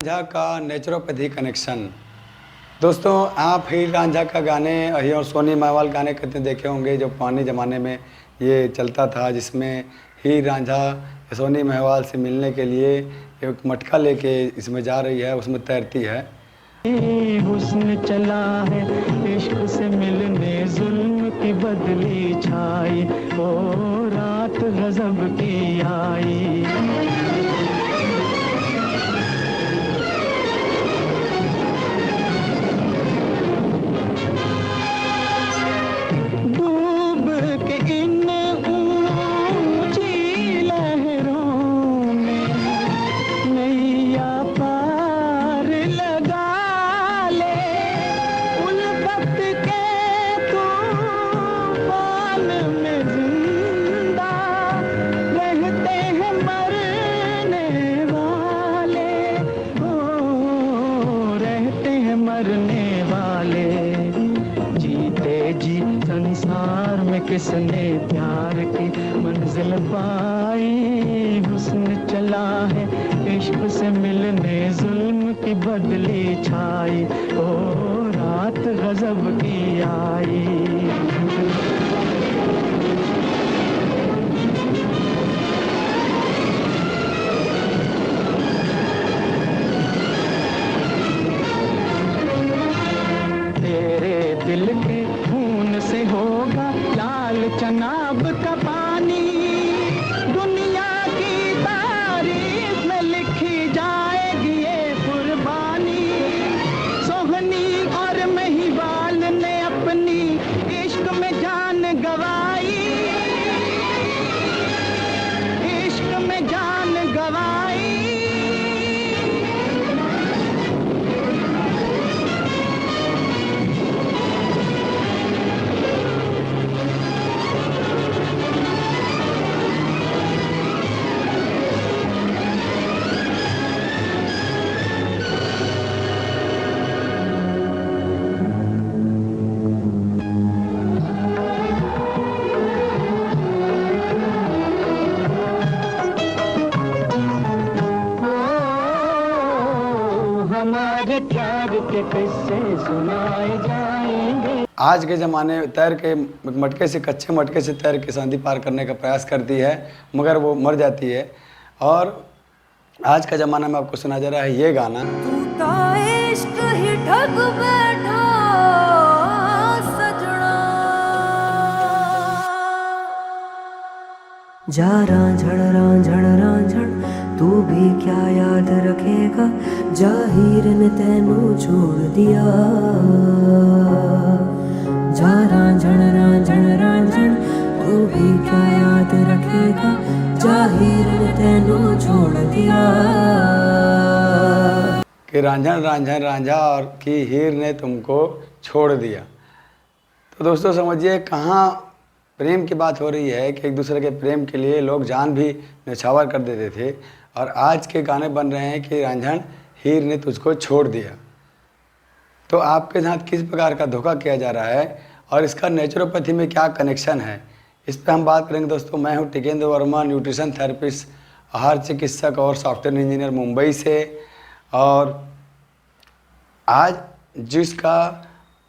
रांझा का naturopathy connection. दोस्तों, आप हीर रांझा का गाने और सोनी माहवाल गाने कितने देखे होंगे जो पुराने ज़माने में ये चलता था, जिसमें हीर रांझा सोनी माहवाल से मिलने के लिए एक मटका लेके इसमें जा रही है, उसमें तैरती है। हुस्न चला है इश्क से मिलने, जुल्म की बदली छाई, ओ रात गजब की आई। डूब के इन ऊंची लहरों में नैया पार लगा ले, उल्फत के तूफान में जिंदा रहते हैं मरने वाले, हो रहते हैं मरने वाले। जीते जी संसार में किसने प्यार की मंजिल पाई, हुस्न चला है इश्क से मिलने, जुल्म की बदली छाई, ओ रात गजब की आई। तेरे दिल के खून से होगा लाल चनाब का पानी, दुनिया की तारीफ में लिखी जाएगी ये कुर्बानी। सोहनी और महिवाल ने अपनी इश्क में जान गवाई, इश्क में जान गवाई। हमारे प्यार के किस्से सुनाए जाएंगे। आज के ज़माने में तैर के मटके से, कच्चे मटके से तैर के शादी पार करने का प्रयास करती है, मगर वो मर जाती है। और आज का ज़माना में आपको सुना जा रहा है ये गाना। तू तो इश्क ही ठग बैठा सजना, जा रांझण तू भी क्या याद रखेगा, जाहिर ने तेनू छोड़ दिया। जा रांझण तू भी क्या याद रखेगा, जाहिर ने तेनू छोड़ दिया। कि रांझा और कि हीर ने तुमको छोड़ दिया। तो दोस्तों समझिए कहाँ प्रेम की बात हो रही है कि एक दूसरे के प्रेम के लिए लोग जान भी न्यौछावर कर देते थे, और आज के गाने बन रहे हैं कि रांझन हीर ने तुझको छोड़ दिया। तो आपके साथ किस प्रकार का धोखा किया जा रहा है और इसका नेचुरोपैथी में क्या कनेक्शन है, इस पर हम बात करेंगे। दोस्तों, मैं हूं टिकेंद्र वर्मा, न्यूट्रिशन थेरेपिस्ट, आहार चिकित्सक और सॉफ्टवेयर इंजीनियर मुंबई से। और आज जिसका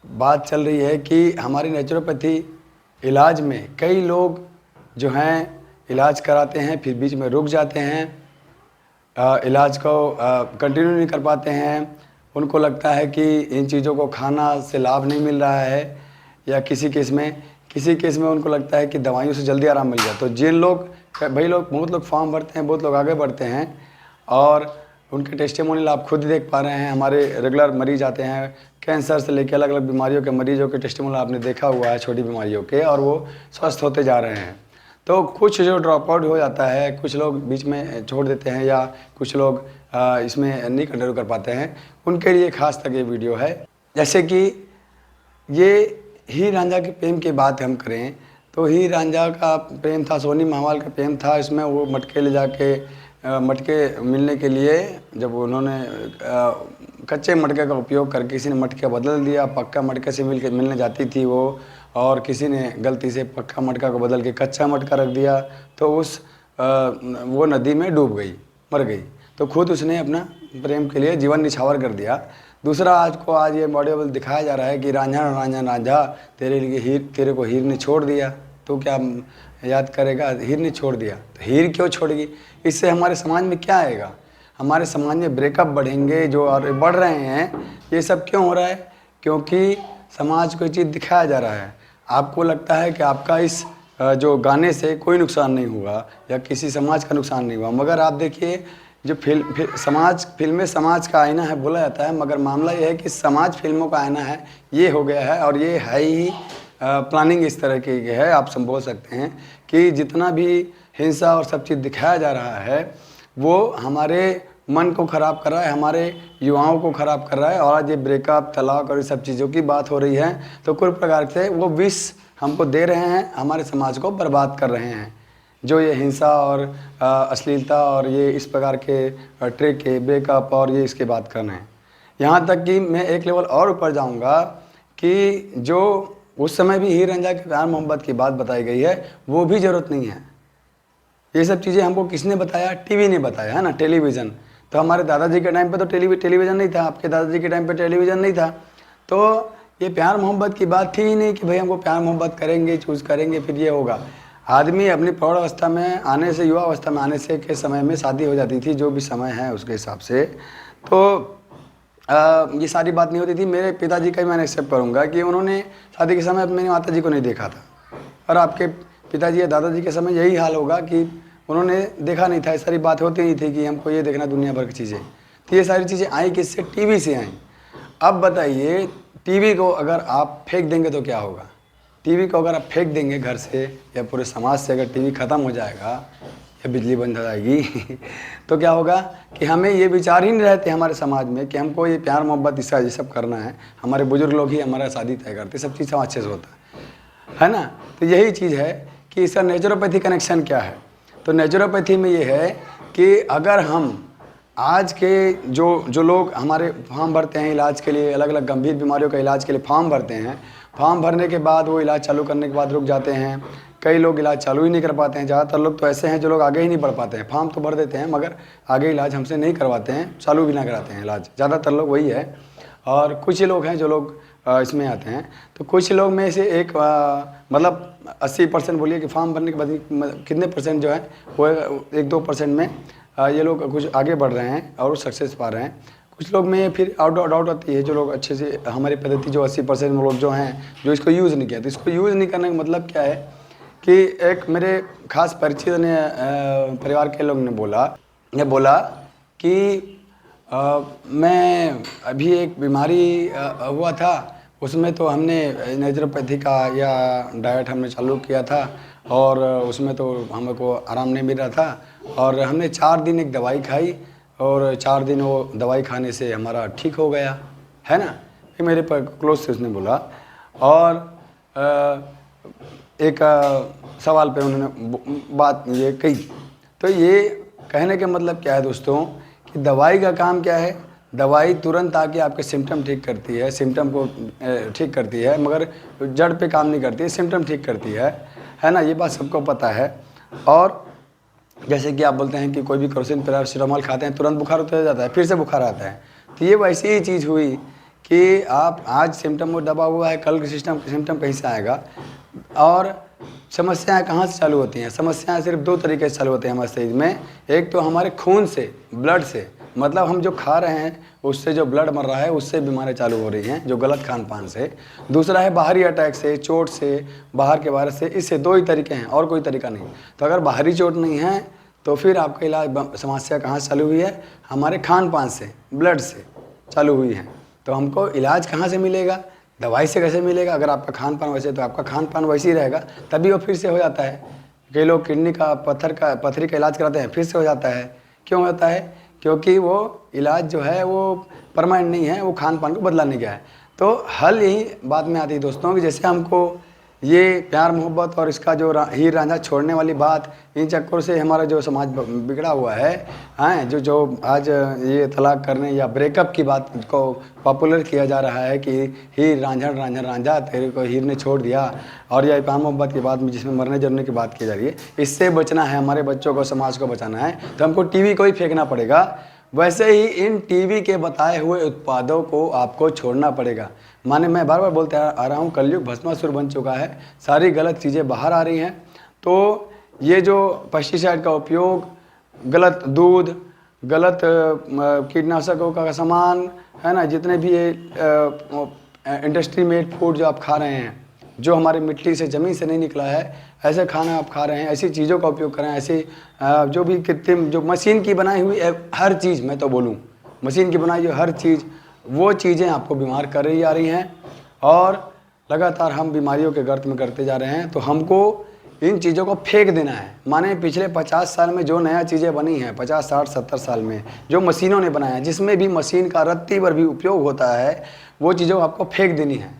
बात चल रही है कि हमारी नेचुरोपैथी इलाज में कई लोग जो हैं इलाज कराते हैं, फिर बीच में रुक जाते हैं, इलाज को कंटिन्यू नहीं कर पाते हैं। उनको लगता है कि इन चीज़ों को खाना से लाभ नहीं मिल रहा है, या किसी केस में उनको लगता है कि दवाइयों से जल्दी आराम मिल जाए। तो जिन लोग बहुत लोग फॉर्म भरते हैं, बहुत लोग आगे बढ़ते हैं, और उनके टेस्टिमोनियल आप खुद ही देख पा रहे हैं। हमारे रेगुलर मरीज आते हैं, कैंसर से लेकर अलग अलग बीमारियों के मरीजों के टेस्टिमोनियल आपने देखा हुआ है, छोटी बीमारियों के, और वो स्वस्थ होते जा रहे हैं। तो कुछ जो ड्रॉप आउट हो जाता है, कुछ लोग बीच में छोड़ देते हैं, या कुछ लोग इसमें नहीं कंटिन्यू कर पाते हैं, उनके लिए खास तक ये वीडियो है। जैसे कि ये हीर रांझा के प्रेम की बात हम करें तो हीर रांझा का प्रेम था, सोनी माहवाल का प्रेम था। इसमें वो मटके ले जाके मटके मिलने के लिए जब उन्होंने कच्चे मटके का उपयोग करके किसी ने मटका बदल दिया, पक्का मटके से मिलने जाती थी वो, और किसी ने गलती से पक्का मटका को बदल के कच्चा मटका रख दिया, तो वो नदी में डूब गई, मर गई। तो खुद उसने अपना प्रेम के लिए जीवन निछावर कर दिया। दूसरा आज ये मॉड्यूल दिखाया जा रहा है कि रांझा रांझा रांझा तेरे को हीर ने छोड़ दिया, तो क्या याद करेगा, हीर ने छोड़ दिया। तो हीर क्यों छोड़ेगी? इससे हमारे समाज में क्या आएगा? हमारे समाज में ब्रेकअप बढ़ेंगे जो और बढ़ रहे हैं। ये सब क्यों हो रहा है? क्योंकि समाज को ये चीज़ दिखाया जा रहा है। आपको लगता है कि आपका इस जो गाने से कोई नुकसान नहीं हुआ या किसी समाज का नुकसान नहीं हुआ, मगर आप देखिए जो फिल्में समाज का आईना है बोला जाता है, मगर मामला ये है कि समाज फिल्मों का आईना है, ये हो गया है। और ये है ही प्लानिंग इस तरह की है, आप सब बोल सकते हैं कि जितना भी हिंसा और सब चीज़ दिखाया जा रहा है वो हमारे मन को ख़राब कर रहा है, हमारे युवाओं को ख़राब कर रहा है। और आज ये ब्रेकअप, तलाक और ये सब चीज़ों की बात हो रही है, तो कुल प्रकार से वो विष हमको दे रहे हैं, हमारे समाज को बर्बाद कर रहे हैं। जो ये हिंसा और अश्लीलता और ये इस प्रकार के ट्रिक के ब्रेकअप और ये इसके बात कर रहे हैं। यहाँ तक कि मैं एक लेवल और ऊपर जाऊँगा कि जो उस समय भी हीर रांझा के प्यार मोहब्बत की बात बताई गई है, वो भी ज़रूरत नहीं है। ये सब चीज़ें हमको किसने बताया? टीवी ने बताया है ना, टेलीविज़न। तो हमारे दादाजी के टाइम पे तो टेलीविज़न नहीं था, आपके दादाजी के टाइम पे टेलीविज़न नहीं था, तो ये प्यार मोहब्बत की बात थी ही नहीं कि भाई हमको प्यार मोहब्बत करेंगे, चूज़ करेंगे, फिर ये होगा। आदमी अपनी प्रौढ़ अवस्था में आने से, युवा अवस्था में आने से के समय में शादी हो जाती थी, जो भी समय है उसके हिसाब से। तो ये सारी बात नहीं होती थी। मेरे पिताजी का ही मैंने एक्सेप्ट करूँगा कि उन्होंने शादी के समय मेरी माता जी को नहीं देखा था, और आपके पिताजी या दादाजी के समय यही हाल होगा कि उन्होंने देखा नहीं था। ये सारी बात होती नहीं थी कि हमको ये देखना, दुनिया भर की चीज़ें। तो ये सारी चीज़ें आई किससे? टीवी से आई। अब बताइए, टीवी को अगर आप फेंक देंगे तो क्या होगा? टीवी को अगर आप फेंक देंगे घर से या पूरे समाज से, अगर टीवी ख़त्म हो जाएगा या बिजली बंद हो जाएगी तो क्या होगा कि हमें ये विचार ही नहीं रहते हमारे समाज में कि हमको ये प्यार मोहब्बत इसका ये सब करना है। हमारे बुजुर्ग लोग ही हमारा शादी तय करते, सब चीज़ अच्छे से होता है ना। तो यही चीज़ है कि इसका नेचुरोपैथी कनेक्शन क्या है। तो नेचुरोपैथी में ये है कि अगर हम आज के जो लोग हमारे फॉर्म भरते हैं इलाज के लिए, अलग अलग गंभीर बीमारियों का इलाज के लिए फॉर्म भरते हैं, फॉर्म भरने के बाद वो इलाज चालू करने के बाद रुक जाते हैं। कई लोग इलाज चालू ही नहीं कर पाते हैं। ज़्यादातर लोग तो ऐसे हैं जो लोग आगे ही नहीं बढ़ पाते हैं। फॉर्म तो भर देते हैं मगर आगे इलाज हमसे नहीं करवाते हैं, चालू भी ना कराते हैं इलाज। ज़्यादातर लोग वही है। और कुछ ही लोग हैं जो लोग इसमें आते हैं। तो कुछ लोग में से एक मतलब 80% बोलिए कि फॉर्म भरने के बाद कितने परसेंट जो है वो 1-2% में ये लोग कुछ आगे बढ़ रहे हैं और सक्सेस पा रहे हैं। कुछ लोग में फिर डाउट आती है, जो लोग अच्छे से हमारी पद्धति जो 80% लोग जो हैं जो इसको यूज़ नहीं किया। तो इसको यूज़ नहीं करने का मतलब क्या है कि एक मेरे खास परिचित ने परिवार के लोग ने बोला कि मैं अभी एक बीमारी हुआ था, उसमें तो हमने नेचुरोपैथी का या डाइट हमने चालू किया था और उसमें तो हमको आराम नहीं मिल रहा था, और हमने 4 दिन एक दवाई खाई और 4 दिन वो दवाई खाने से हमारा ठीक हो गया, है ना। ये मेरे पर क्लोज से उसने बोला। और एक सवाल पे उन्होंने बात ये कही। तो ये कहने का मतलब क्या है दोस्तों कि दवाई का काम क्या है? दवाई तुरंत आके आपके सिम्टम ठीक करती है, सिम्टम को ठीक करती है, मगर जड़ पे काम नहीं करती है, सिम्टम ठीक करती है ना। ये बात सबको पता है। और जैसे कि आप बोलते हैं कि कोई भी केरोसिन पैरासिटामोल खाते हैं तुरंत बुखार उतर जाता है, फिर से बुखार आता है। तो ये वैसी ही चीज़ हुई कि आप आज सिम्टम में दबा हुआ है, कल के सिम्टम कहीं से आएगा। और समस्याएं कहाँ से चालू होती हैं? समस्याएं सिर्फ 2 तरीके से चालू होते हैं हमारे शरीर में। एक तो हमारे खून से, ब्लड से, मतलब हम जो खा रहे हैं उससे जो ब्लड मर रहा है उससे बीमारियाँ चालू हो रही हैं, जो गलत खान पान से। दूसरा है बाहरी अटैक से, चोट से, बाहर के वायरस से। इससे 2 ही तरीके हैं और कोई तरीका नहीं। तो अगर बाहरी चोट नहीं है तो फिर आपका इलाज समस्या कहाँ से चालू हुई है? हमारे खान पान से, ब्लड से चालू हुई है। तो हमको इलाज कहाँ से मिलेगा? दवाई से कैसे मिलेगा? अगर आपका खान पान वैसे, तो आपका खान पान वैसे ही रहेगा, तभी वो फिर से हो जाता है। कई लोग किडनी का पथरी का इलाज कराते हैं, फिर से हो जाता है। क्यों होता है? क्योंकि वो इलाज जो है वो परमानेंट नहीं है, वो खान पान को बदलाने का है। तो हल यही बात में आती है दोस्तों कि जैसे हमको ये प्यार मोहब्बत और इसका जो हीर रांझा छोड़ने वाली बात, इन चक्करों से हमारा जो समाज बिगड़ा हुआ है, जो आज ये तलाक करने या ब्रेकअप की बात को पॉपुलर किया जा रहा है कि हीर रांझा रांझा रांझा तेरे को हीर ने छोड़ दिया, और यह प्यार मोहब्बत की बात में जिसमें मरने जरने की बात की जा रही है, इससे बचना है, हमारे बच्चों को, समाज को बचाना है, तो हमको टीवी को ही फेंकना पड़ेगा। वैसे ही इन टीवी के बताए हुए उत्पादों को आपको छोड़ना पड़ेगा। माने मैं बार बार बोलते आ रहा हूँ, कलयुग भस्मासुर बन चुका है, सारी गलत चीज़ें बाहर आ रही हैं। तो ये जो पेस्टिसाइड का उपयोग, गलत दूध, गलत कीटनाशकों का सामान है ना, जितने भी ये इंडस्ट्री मेड फूड जो आप खा रहे हैं, जो हमारे मिट्टी से ज़मीन से नहीं निकला है, ऐसे खाना आप खा रहे हैं, ऐसी चीज़ों का उपयोग कर रहे हैं, ऐसी जो भी कृत्रिम जो मशीन की बनाई हुई हर चीज़, मैं तो बोलूँ मशीन की बनाई हुई हर चीज़, वो चीज़ें आपको बीमार कर रही आ रही हैं और लगातार हम बीमारियों के गर्त में करते जा रहे हैं। तो हमको इन चीज़ों को फेंक देना है। माने पिछले 50 साल में जो नया चीज़ें बनी हैं, 50, 60, 70 साल में जो मशीनों ने बनाया, जिसमें भी मशीन का रत्ती भर भी उपयोग होता है, वो चीज़ों को आपको फेंक देनी है।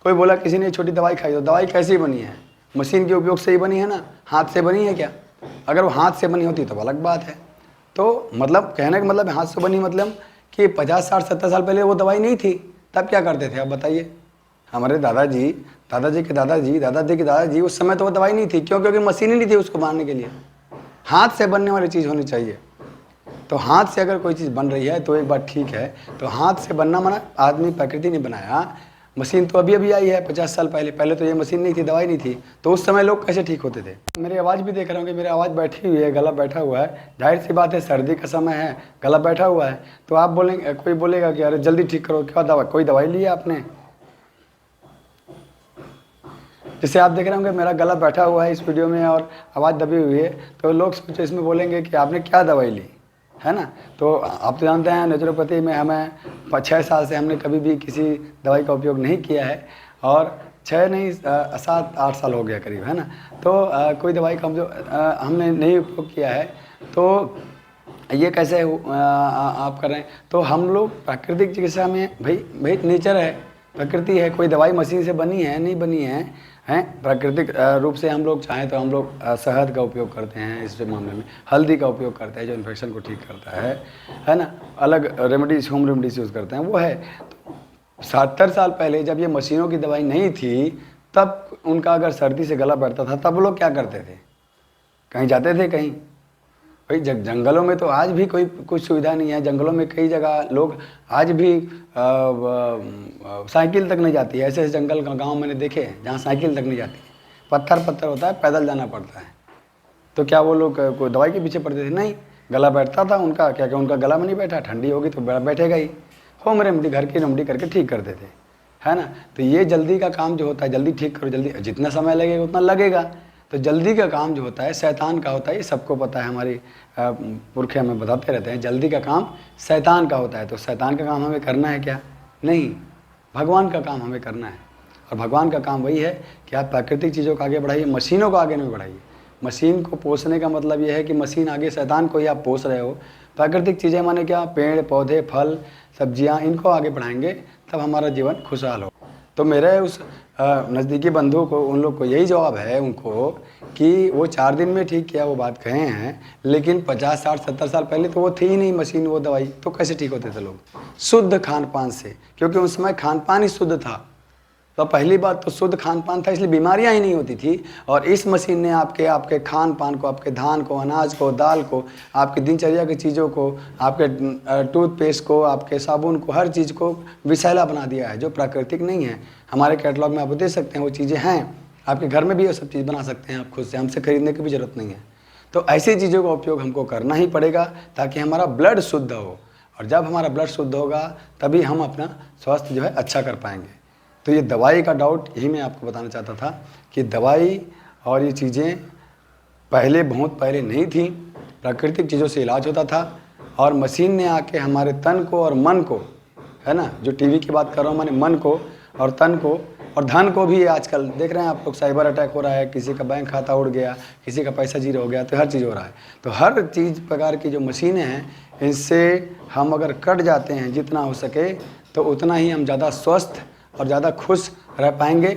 कोई बोला किसी ने छोटी दवाई खाई, तो दवाई कैसी बनी है? मशीन के उपयोग से ही बनी है ना, हाथ से बनी है क्या? अगर वो हाथ से बनी होती तो अलग बात है। तो मतलब कहने का मतलब हाथ से बनी मतलब कि 50, 60, 70 साल पहले वो दवाई नहीं थी, तब क्या करते थे आप बताइए? हमारे दादाजी, दादाजी के दादाजी, दादाजी के दादाजी, उस समय तो वो दवाई नहीं थी। क्यों? क्योंकि मशीन ही नहीं थी उसको बनाने के लिए। हाथ से बनने वाली चीज़ होनी चाहिए। तो हाथ से अगर कोई चीज़ बन रही है तो एक बात ठीक है, तो हाथ से बनना माना आदमी प्रकृति ने बनाया। मशीन तो अभी अभी आई है 50 साल पहले, पहले तो ये मशीन नहीं थी, दवाई नहीं थी। तो उस समय लोग कैसे ठीक होते थे? मेरी आवाज़ भी देख रहा हूँ कि मेरी आवाज़ बैठी हुई है, गला बैठा हुआ है। जाहिर सी बात है, सर्दी का समय है, गला बैठा हुआ है। तो आप बोलेंगे, कोई बोलेगा कि अरे जल्दी ठीक करो, क्या दवा, कोई दवाई ली है आपने? जैसे आप देख रहे होंगे मेरा गला बैठा हुआ है इस वीडियो में और आवाज़ दबी हुई है, तो लोग सोचो इसमें बोलेंगे कि आपने क्या दवाई ली है ना। तो आप तो जानते हैं नेचुरोपैथी में हमें 6 साल से हमने कभी भी किसी दवाई का उपयोग नहीं किया है, और 6 नहीं 7-8 साल हो गया करीब, है ना। तो कोई दवाई का जो हमने नहीं उपयोग किया है, तो ये कैसे आप कर रहे हैं? तो हम लोग प्राकृतिक चिकित्सा में भाई नेचर है, प्रकृति है, कोई दवाई मशीन से बनी है नहीं बनी है, हैं प्राकृतिक रूप से हम लोग चाहें तो हम लोग शहद का उपयोग करते हैं, इस मामले में हल्दी का उपयोग करते हैं जो इन्फेक्शन को ठीक करता है ना। अलग रेमेडीज, होम रेमेडीज यूज़ करते हैं, वो है। तो 70 साल पहले जब ये मशीनों की दवाई नहीं थी, तब उनका अगर सर्दी से गला बैठता था, तब लोग क्या करते थे? कहीं जाते थे कहीं? भाई जंगलों में तो आज भी कोई कुछ सुविधा नहीं है। जंगलों में कई जगह लोग आज भी साइकिल तक नहीं जाती है। ऐसे ऐसे जंगल का गांव मैंने देखे हैं जहाँ साइकिल तक नहीं जाती, पत्थर पत्थर होता है, पैदल जाना पड़ता है। तो क्या वो लोग कोई दवाई के पीछे पड़ते थे? नहीं, गला बैठता था उनका, क्या उनका गला में नहीं बैठा, ठंडी होगी तो बैठेगा ही, होम रेमडी, घर की रेमडी करके ठीक करते थे, है ना। तो ये जल्दी का काम जो होता है, जल्दी ठीक करो, जल्दी, जितना समय लगेगा उतना लगेगा। तो जल्दी का काम जो होता है शैतान का होता है, ये सबको पता है, हमारी पुरखे हमें बताते रहते हैं, जल्दी का काम शैतान का होता है। तो शैतान का काम हमें करना है क्या? नहीं, भगवान का काम हमें करना है। और भगवान का काम वही है कि आप प्राकृतिक चीज़ों को आगे बढ़ाइए, मशीनों को आगे नहीं बढ़ाइए। मशीन को पोसने का मतलब ये है कि मशीन आगे, शैतान को ही आप पोस रहे हो। प्राकृतिक चीज़ें माने क्या? पेड़ पौधे, फल सब्जियां, इनको आगे बढ़ाएंगे तब हमारा जीवन खुशहाल हो। तो मेरे उस नज़दीकी बंधु को, उन लोग को यही जवाब है उनको कि वो 4 दिन में ठीक किया, वो बात कहे हैं, लेकिन 50, 60, 70 साल पहले तो वो थी ही नहीं मशीन, वो दवाई, तो कैसे ठीक होते थे लोग? शुद्ध खान पान से, क्योंकि उस समय खान पान ही शुद्ध था। तो पहली बात तो शुद्ध खान पान था, इसलिए बीमारियां ही नहीं होती थी। और इस मशीन ने आपके खान पान को, आपके धान को, अनाज को, दाल को, आपकी दिनचर्या की चीज़ों को, आपके टूथपेस्ट को, आपके साबुन को, हर चीज़ को विषैला बना दिया है, जो प्राकृतिक नहीं है। हमारे कैटलॉग में आप दे सकते हैं, वो चीज़ें हैं, आपके घर में भी वो सब चीज़ बना सकते हैं आप खुद से, हमसे खरीदने की भी ज़रूरत नहीं है। तो ऐसी चीज़ों का उपयोग हमको करना ही पड़ेगा ताकि हमारा ब्लड शुद्ध हो, और जब हमारा ब्लड शुद्ध होगा तभी हम अपना स्वास्थ्य जो है अच्छा कर पाएंगे। तो ये दवाई का डाउट यही मैं आपको बताना चाहता था कि दवाई और ये चीज़ें पहले, बहुत पहले नहीं थी। प्राकृतिक चीज़ों से इलाज होता था, और मशीन ने आके हमारे तन को और मन को, है ना, जो टीवी की बात कर रहा हूँ, मैंने मन को और तन को और धन को भी, आजकल देख रहे हैं आप लोग, साइबर अटैक हो रहा है, किसी का बैंक खाता उड़ गया, किसी का पैसा जीरो हो गया, तो हर चीज़ हो रहा है। तो हर चीज़ प्रकार की जो मशीनें हैं, इनसे हम अगर कट जाते हैं जितना हो सके, तो उतना ही हम ज़्यादा स्वस्थ और ज़्यादा खुश रह पाएंगे,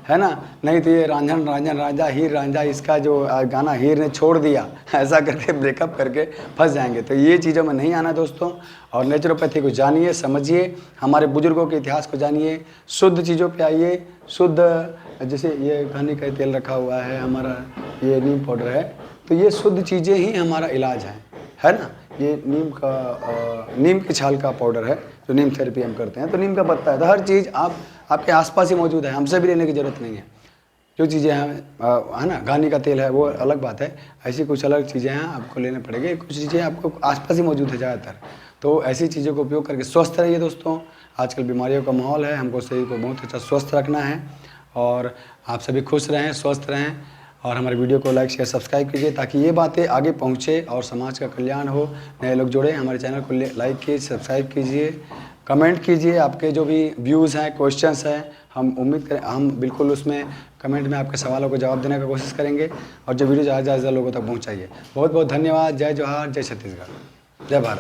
है ना। नहीं तो ये रांझन रांझन रांझा हीर रांझा, इसका जो गाना हीर ने छोड़ दिया, ऐसा करके ब्रेकअप करके फंस जाएंगे। तो ये चीज़ों में नहीं आना दोस्तों। और नेचुरोपैथी को जानिए, समझिए, हमारे बुजुर्गों के इतिहास को जानिए, शुद्ध चीज़ों पे आइए, शुद्ध, जैसे ये घनी का तेल रखा हुआ है, हमारा ये नीम पाउडर है, तो ये शुद्ध चीज़ें ही हमारा इलाज है। है ना, ये नीम की छाल का पाउडर है जो नीम थेरेपी हम करते हैं। तो नीम का पत्ता है, तो हर चीज़ आपके आसपास ही मौजूद है, हमसे भी लेने की ज़रूरत नहीं है। जो चीज़ें हैं है ना, गानी का तेल है वो अलग बात है, ऐसी कुछ अलग चीज़ें हैं आपको लेने पड़ेंगे, कुछ चीज़ें आपको आसपास ही मौजूद है ज़्यादातर। तो ऐसी चीज़ों का उपयोग करके स्वस्थ रहिए दोस्तों। आजकल बीमारियों का माहौल है, हमको शरीर को बहुत अच्छा स्वस्थ रखना है और आप सभी खुश रहें, स्वस्थ रहें और हमारे वीडियो को लाइक शेयर सब्सक्राइब कीजिए ताकि ये बातें आगे पहुँचे और समाज का कल्याण हो, नए लोग जुड़े। हमारे चैनल को लाइक कीजिए, सब्सक्राइब कीजिए, कमेंट कीजिए, आपके जो भी व्यूज़ हैं, क्वेश्चंस हैं, हम उम्मीद करें हम बिल्कुल उसमें कमेंट में आपके सवालों को जवाब देने का कोशिश करेंगे और जो वीडियो ज़्यादा से ज़्यादा लोगों तक पहुँचाइए। बहुत बहुत धन्यवाद। जय जोहार, जय छत्तीसगढ़, जय भारत।